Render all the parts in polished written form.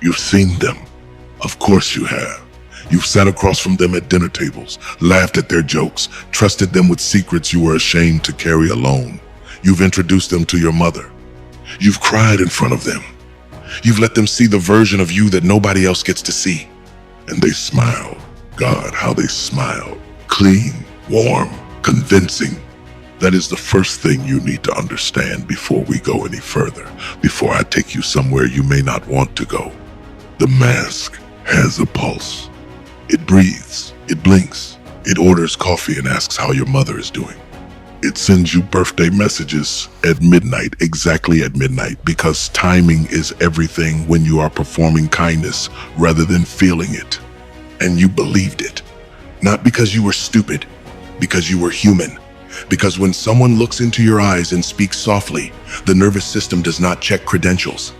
You've seen them. Of course you have. You've sat across from them at dinner tables, laughed at their jokes, trusted them with secrets you were ashamed to carry alone. You've introduced them to your mother. You've cried in front of them. You've let them see the version of you that nobody else gets to see. And they smile. God, how they smile. Clean, warm, convincing. That is the first thing you need to understand before we go any further, before I take you somewhere you may not want to go. The mask has a pulse. It breathes, it blinks, it orders coffee and asks how your mother is doing. It sends you birthday messages at midnight, exactly at midnight, because timing is everything when you are performing kindness rather than feeling it. And you believed it. Not because you were stupid, because you were human. Because when someone looks into your eyes and speaks softly, the nervous system does not check credentials.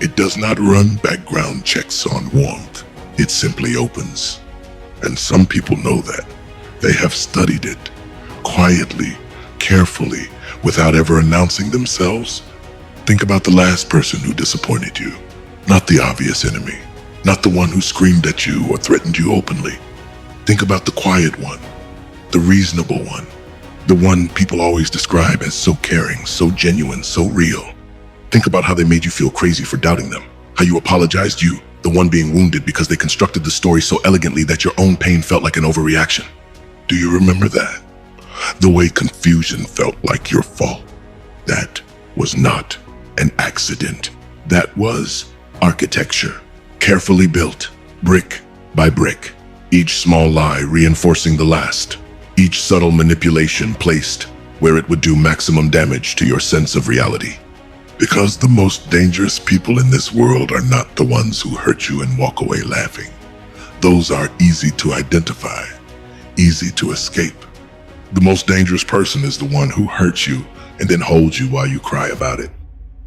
It does not run background checks on warmth. It simply opens. And some people know that. They have studied it, quietly, carefully, without ever announcing themselves. Think about the last person who disappointed you. Not the obvious enemy. Not the one who screamed at you or threatened you openly. Think about the quiet one, the reasonable one, the one people always describe as so caring, so genuine, so real. Think about how they made you feel crazy for doubting them, how you apologized, you, the one being wounded, because they constructed the story so elegantly that your own pain felt like an overreaction. Do you remember that? The way confusion felt like your fault. That was not an accident. That was architecture, carefully built, brick by brick. Each small lie reinforcing the last. Each subtle manipulation placed where it would do maximum damage to your sense of reality. Because the most dangerous people in this world are not the ones who hurt you and walk away laughing. Those are easy to identify, easy to escape. The most dangerous person is the one who hurts you and then holds you while you cry about it.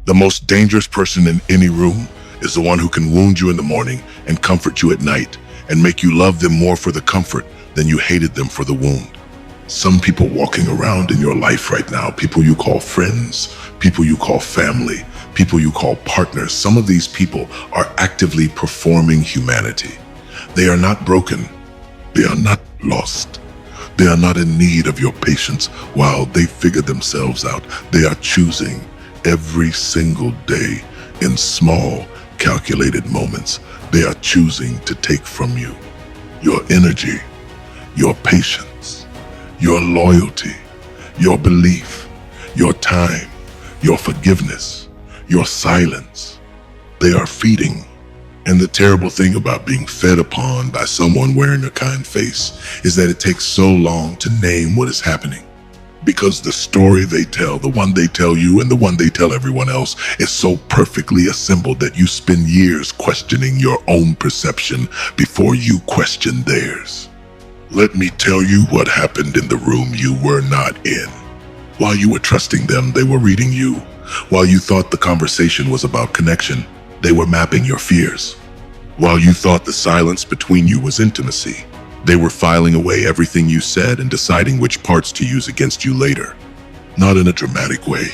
The most dangerous person in any room is the one who can wound you in the morning and comfort you at night and make you love them more for the comfort than you hated them for the wound. Some people walking around in your life right now, people you call friends, people you call family, people you call partners, some of these people are actively performing humanity. They are not broken. They are not lost. They are not in need of your patience while they figure themselves out. They are choosing every single day in small, calculated moments. They are choosing to take from you your energy, your patience, your loyalty, your belief, your time, your forgiveness, your silence. They are feeding. And the terrible thing about being fed upon by someone wearing a kind face is that it takes so long to name what is happening. Because the story they tell, the one they tell you and the one they tell everyone else, is so perfectly assembled that you spend years questioning your own perception before you question theirs. Let me tell you what happened in the room you were not in. While you were trusting them, they were reading you. While you thought the conversation was about connection, they were mapping your fears. While you thought the silence between you was intimacy, they were filing away everything you said and deciding which parts to use against you later. Not in a dramatic way,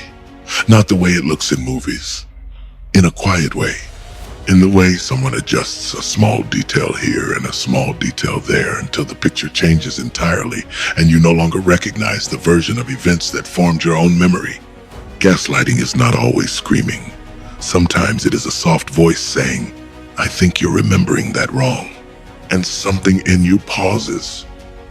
not the way it looks in movies. In a quiet way, in the way someone adjusts a small detail here and a small detail there until the picture changes entirely and you no longer recognize the version of events that formed your own memory. Gaslighting is not always screaming. Sometimes it is a soft voice saying, "I think you're remembering that wrong." And something in you pauses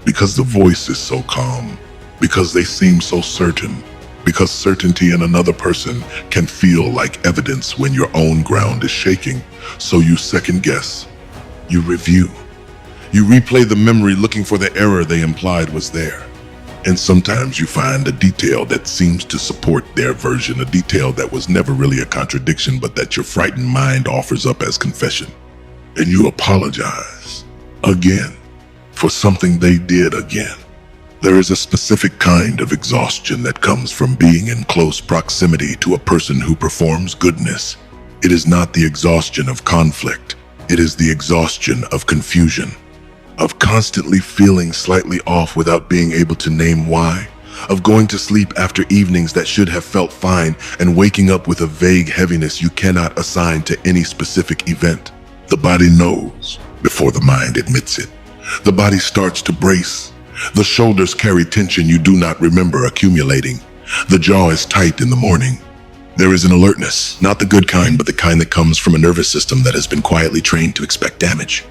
because the voice is so calm, because they seem so certain, because certainty in another person can feel like evidence when your own ground is shaking. So you second guess, you review, you replay the memory looking for the error they implied was there. And sometimes you find a detail that seems to support their version, a detail that was never really a contradiction, but that your frightened mind offers up as confession. And you apologize again for something they did again. There is a specific kind of exhaustion that comes from being in close proximity to a person who performs goodness. It is not the exhaustion of conflict. It is the exhaustion of confusion, of constantly feeling slightly off without being able to name why, of going to sleep after evenings that should have felt fine and waking up with a vague heaviness you cannot assign to any specific event. The body knows before the mind admits it. The body starts to brace. The shoulders carry tension you do not remember accumulating. The jaw is tight in the morning. There is an alertness, not the good kind, but the kind that comes from a nervous system that has been quietly trained to expect damage.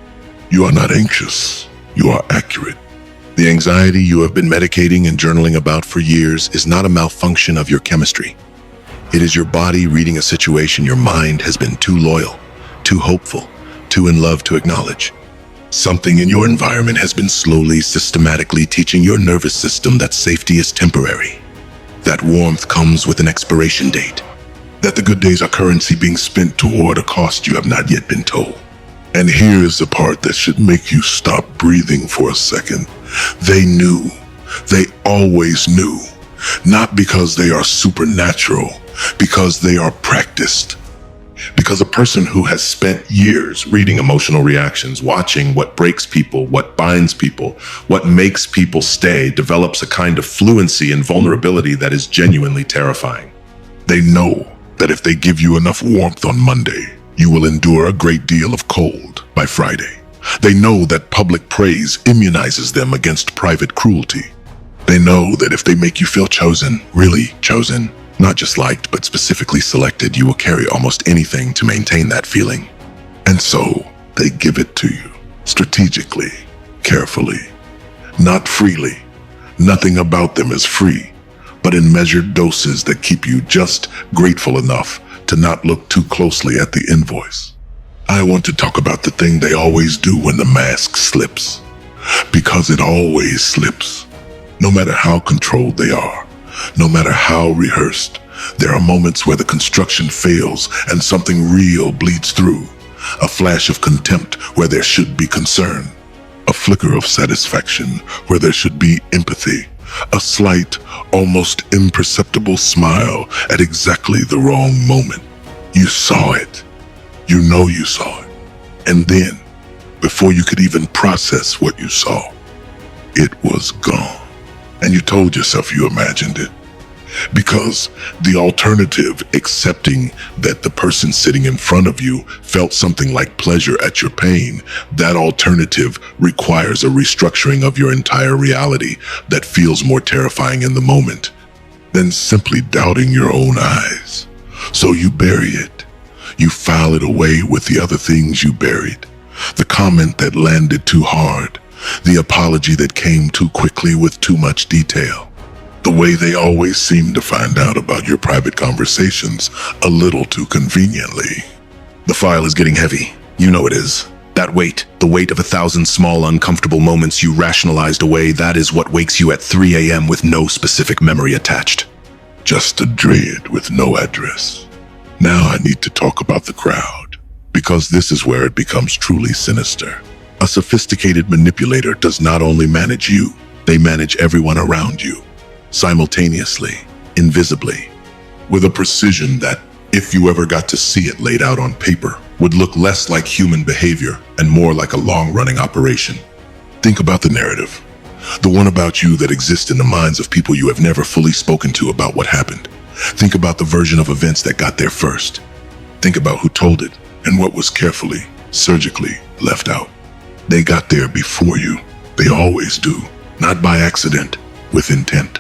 You are not anxious. You are accurate. The anxiety you have been medicating and journaling about for years is not a malfunction of your chemistry. It is your body reading a situation your mind has been too loyal, too hopeful, too in love to acknowledge. Something in your environment has been slowly, systematically teaching your nervous system that safety is temporary, that warmth comes with an expiration date, that the good days are currency being spent toward a cost you have not yet been told. And here is the part that should make you stop breathing for a second. They knew. They always knew. Not because they are supernatural, because they are practiced. Because a person who has spent years reading emotional reactions, watching what breaks people, what binds people, what makes people stay, develops a kind of fluency and vulnerability that is genuinely terrifying. They know that if they give you enough warmth on Monday, you will endure a great deal of cold by Friday. They know that public praise immunizes them against private cruelty. They know that if they make you feel chosen, really chosen, not just liked, but specifically selected, you will carry almost anything to maintain that feeling. And so they give it to you, strategically, carefully, not freely. Nothing about them is free, but in measured doses that keep you just grateful enough to not look too closely at the invoice. I want to talk about the thing they always do when the mask slips, because it always slips. No matter how controlled they are, no matter how rehearsed, there are moments where the construction fails and something real bleeds through. A flash of contempt where there should be concern. A flicker of satisfaction where there should be empathy. A slight, almost imperceptible smile at exactly the wrong moment. You saw it. You know you saw it. And then, before you could even process what you saw, it was gone. And you told yourself you imagined it. Because the alternative, accepting that the person sitting in front of you felt something like pleasure at your pain, that alternative requires a restructuring of your entire reality that feels more terrifying in the moment than simply doubting your own eyes. So you bury it. You file it away with the other things you buried. The comment that landed too hard. The apology that came too quickly with too much detail. The way they always seem to find out about your private conversations a little too conveniently. The file is getting heavy. You know it is. That weight, the weight of 1,000 small uncomfortable moments you rationalized away, that is what wakes you at 3 a.m. with no specific memory attached. Just a dread with no address. Now I need to talk about the crowd, because this is where it becomes truly sinister. A sophisticated manipulator does not only manage you, they manage everyone around you, simultaneously, invisibly, with a precision that, if you ever got to see it laid out on paper, would look less like human behavior and more like a long-running operation. Think about the narrative, the one about you that exists in the minds of people you have never fully spoken to about what happened. Think about the version of events that got there first. Think about who told it and what was carefully, surgically left out. They got there before you. They always do, not by accident, with intent.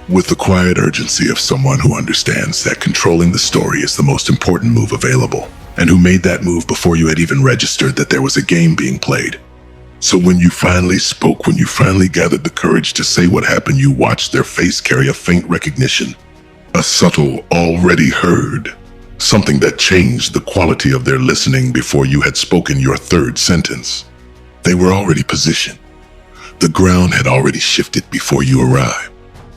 With the quiet urgency of someone who understands that controlling the story is the most important move available, and who made that move before you had even registered that there was a game being played. So when you finally spoke, when you finally gathered the courage to say what happened, you watched their face carry a faint recognition, a subtle already heard, something that changed the quality of their listening before you had spoken your third sentence. They were already positioned. The ground had already shifted before you arrived.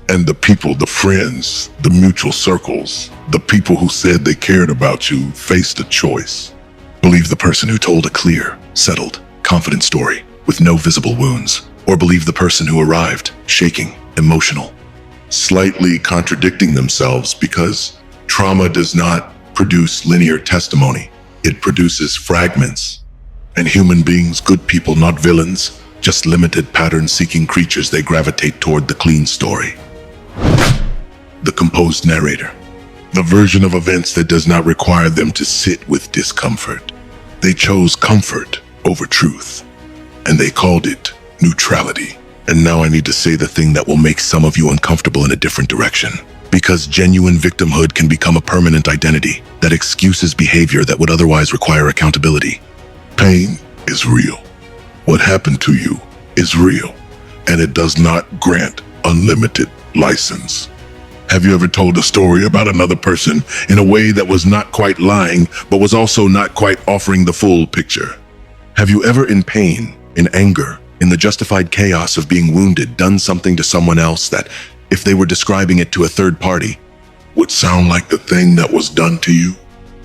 And the people, the friends, the mutual circles, the people who said they cared about you faced a choice. Believe the person who told a clear, settled, confident story with no visible wounds, or believe the person who arrived, shaking, emotional, slightly contradicting themselves, because trauma does not produce linear testimony. It produces fragments. And human beings, good people, not villains, just limited pattern-seeking creatures, they gravitate toward the clean story. The composed narrator. The version of events that does not require them to sit with discomfort. They chose comfort over truth, and they called it neutrality. And now I need to say the thing that will make some of you uncomfortable in a different direction. Because genuine victimhood can become a permanent identity that excuses behavior that would otherwise require accountability. Pain is real. What happened to you is real, and it does not grant unlimited license. Have you ever told a story about another person in a way that was not quite lying, but was also not quite offering the full picture? Have you ever, in pain, in anger, in the justified chaos of being wounded, done something to someone else that, if they were describing it to a third party, would sound like the thing that was done to you?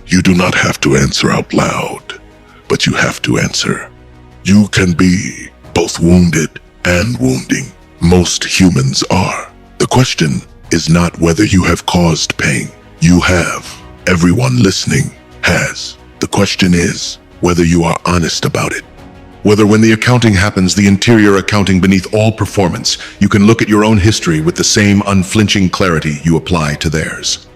You do not have to answer out loud, but you have to answer. You can be both wounded and wounding. Most humans are. The question is not whether you have caused pain. You have. Everyone listening has. The question is whether you are honest about it. Whether when the accounting happens, the interior accounting beneath all performance, you can look at your own history with the same unflinching clarity you apply to theirs.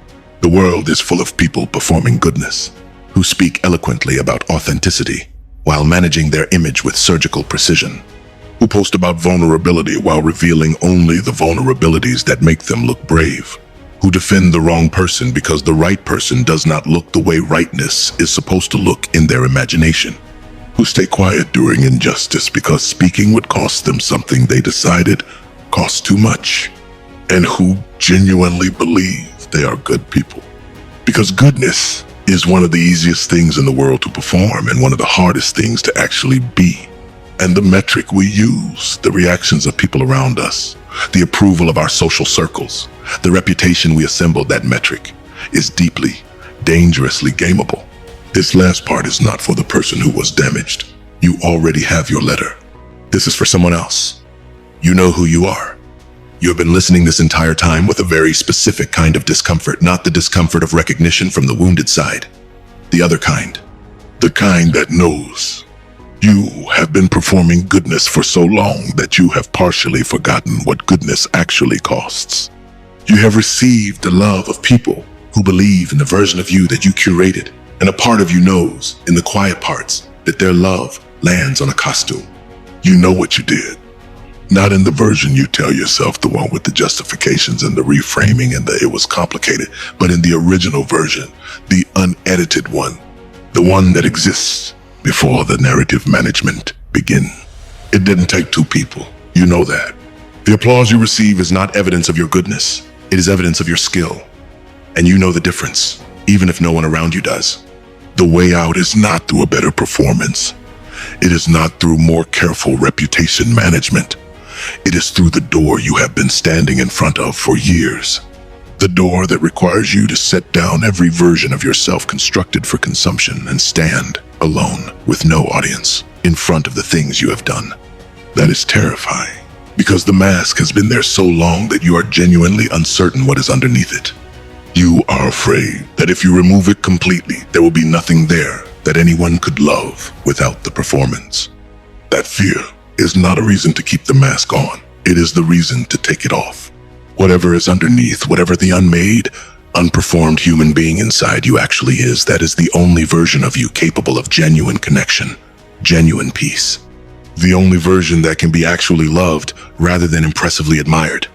The world is full of people performing goodness, who speak eloquently about authenticity while managing their image with surgical precision, who post about vulnerability while revealing only the vulnerabilities that make them look brave, who defend the wrong person because the right person does not look the way rightness is supposed to look in their imagination, who stay quiet during injustice because speaking would cost them something they decided cost too much, and who genuinely believe they are good people. Because goodness is one of the easiest things in the world to perform and one of the hardest things to actually be. And the metric we use, the reactions of people around us, the approval of our social circles, the reputation we assembled, that metric is deeply, dangerously gameable. This last part is not for the person who was damaged. You already have your letter. This is for someone else. You know who you are. You have been listening this entire time with a very specific kind of discomfort, not the discomfort of recognition from the wounded side. The other kind. The kind that knows. You have been performing goodness for so long that you have partially forgotten what goodness actually costs. You have received the love of people who believe in the version of you that you curated, and a part of you knows, in the quiet parts, that their love lands on a costume. You know what you did. Not in the version you tell yourself, the one with the justifications and the reframing and the it was complicated, but in the original version, the unedited one, the one that exists before the narrative management begin. It didn't take two people. You know that. The applause you receive is not evidence of your goodness. It is evidence of your skill. And you know the difference, even if no one around you does. The way out is not through a better performance. It is not through more careful reputation management. It is through the door you have been standing in front of for years. The door that requires you to set down every version of yourself constructed for consumption and stand alone with no audience in front of the things you have done. That is terrifying, because the mask has been there so long that you are genuinely uncertain what is underneath it. You are afraid that if you remove it completely, there will be nothing there that anyone could love without the performance. That fear is not a reason to keep the mask on. It is the reason to take it off. Whatever is underneath, whatever the unmade, unperformed human being inside you actually is, that is the only version of you capable of genuine connection, genuine peace. The only version that can be actually loved rather than impressively admired.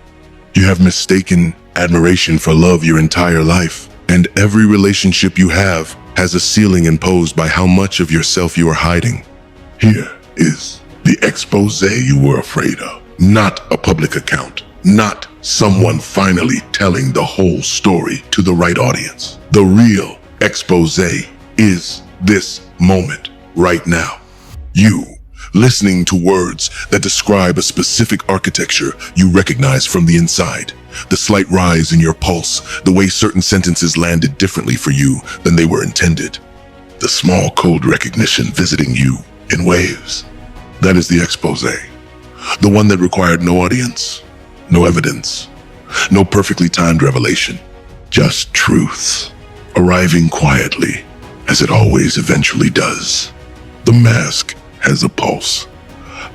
You have mistaken admiration for love your entire life, and every relationship you have has a ceiling imposed by how much of yourself you are hiding. Here is the expose you were afraid of. Not a public account. Not someone finally telling the whole story to the right audience. The real expose is this moment right now. You listening to words that describe a specific architecture you recognize from the inside. The slight rise in your pulse, the way certain sentences landed differently for you than they were intended. The small code recognition visiting you in waves. That is the expose. The one that required no audience, no evidence, no perfectly timed revelation. Just truth, arriving quietly, as it always eventually does. The mask has a pulse,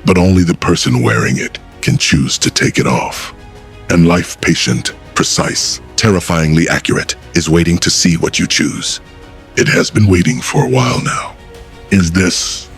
but only the person wearing it can choose to take it off. And life, patient, precise, terrifyingly accurate, is waiting to see what you choose. It has been waiting for a while now. Is this